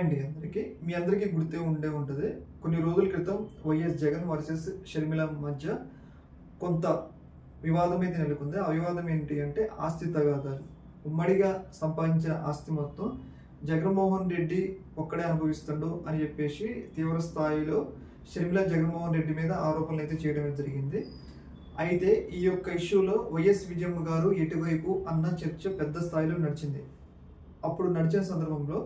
అండి అందరికీ. మీ అందరికీ గుర్తే ఉంటుంది. కొన్ని రోజుల క్రితం వైఎస్ జగన్ వర్సెస్ షర్మిల మధ్య కొంత వివాదం అయితే నెలకొంది. ఆ వివాదం ఏంటి అంటే ఆస్తి తగాదాలు. ఉమ్మడిగా సంపాదించిన ఆస్తి మొత్తం జగన్మోహన్ రెడ్డి ఒక్కడే అనుభవిస్తుండు అని చెప్పేసి తీవ్ర స్థాయిలో షర్మిల జగన్మోహన్ రెడ్డి మీద ఆరోపణలు అయితే చేయడం జరిగింది. అయితే ఈ యొక్క ఇష్యూలో వైఎస్ విజయమ్మ గారు ఎటువైపు అన్న చర్చ పెద్ద స్థాయిలో నడిచింది. అప్పుడు నడిచిన సందర్భంలో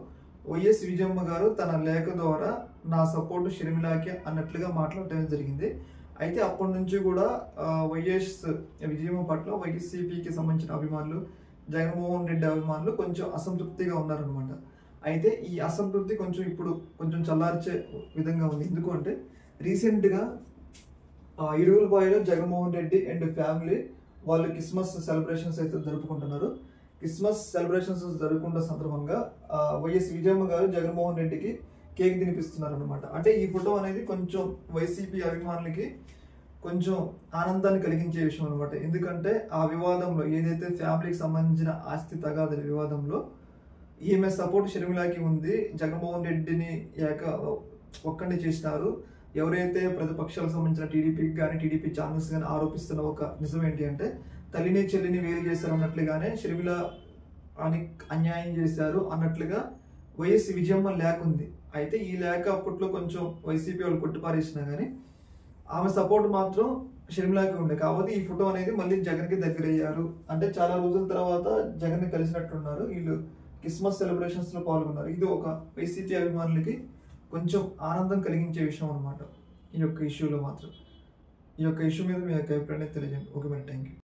వైఎస్ విజయమ్మ గారు తన లేఖ ద్వారా నా సపోర్టు షర్మిలాకి అన్నట్లుగా మాట్లాడటం జరిగింది. అయితే అప్పటి నుంచి కూడా వైఎస్ విజయమ్మ పట్ల వైసీపీకి సంబంధించిన అభిమానులు, జగన్మోహన్ రెడ్డి అభిమానులు కొంచెం అసంతృప్తిగా ఉన్నారనమాట. అయితే ఈ అసంతృప్తి ఇప్పుడు కొంచెం చల్లార్చే విధంగా ఉంది. ఎందుకంటే రీసెంట్గా ఇడుగులపాయలో జగన్మోహన్ రెడ్డి అండ్ ఫ్యామిలీ వాళ్ళు క్రిస్మస్ సెలబ్రేషన్స్ అయితే జరుపుకుంటున్నారు. క్రిస్మస్ సెలబ్రేషన్స్ జరుగుతున్న సందర్భంగా వైఎస్ విజయమ్మ గారు జగన్మోహన్ రెడ్డికి కేక్ తినిపిస్తున్నారు అనమాట. అంటే ఈ ఫోటో అనేది కొంచెం వైసీపీ అభిమానులకి కొంచెం ఆనందాన్ని కలిగించే విషయం అనమాట. ఎందుకంటే ఆ వివాదంలో ఏదైతే ఫ్యామిలీకి సంబంధించిన ఆస్తి తగాదల వివాదంలో ఈమె సపోర్ట్ షర్మిలాకి ఉంది, జగన్మోహన్ రెడ్డిని ఒక్కడిని చేసినారు. ఎవరైతే ప్రతిపక్షాలకు సంబంధించిన టీడీపీకి కానీ టీడీపీ ఛానల్స్ కానీ ఆరోపిస్తున్న ఒక నిజం ఏంటి అంటే తల్లిని చెల్లిని వేరు చేశారు అన్నట్లుగానే షర్మిల అని అన్యాయం చేశారు అన్నట్లుగా వైఎస్ విజయమ్మ లేఖ ఉంది. అయితే ఈ లేఖ అప్పట్లో కొంచెం వైసీపీ వాళ్ళు కొట్టుపారేసినా కానీ ఆమె సపోర్ట్ మాత్రం షర్మిలాకి ఉండే. కాబట్టి ఈ ఫోటో అనేది మళ్ళీ జగన్కి దగ్గర అయ్యారు. అంటే చాలా రోజుల తర్వాత జగన్ని కలిసినట్టున్నారు. వీళ్ళు క్రిస్మస్ సెలబ్రేషన్స్ లో పాల్గొన్నారు. ఇది ఒక వైసీపీ అభిమానులకి కొంచెం ఆనందం కలిగించే విషయం అనమాట. ఈ యొక్క ఇష్యూలో మాత్రం ఈ యొక్క ఇష్యూ మీద మీ యొక్క అభిప్రాయాన్ని తెలియజేయండి. Okay madam, thank you.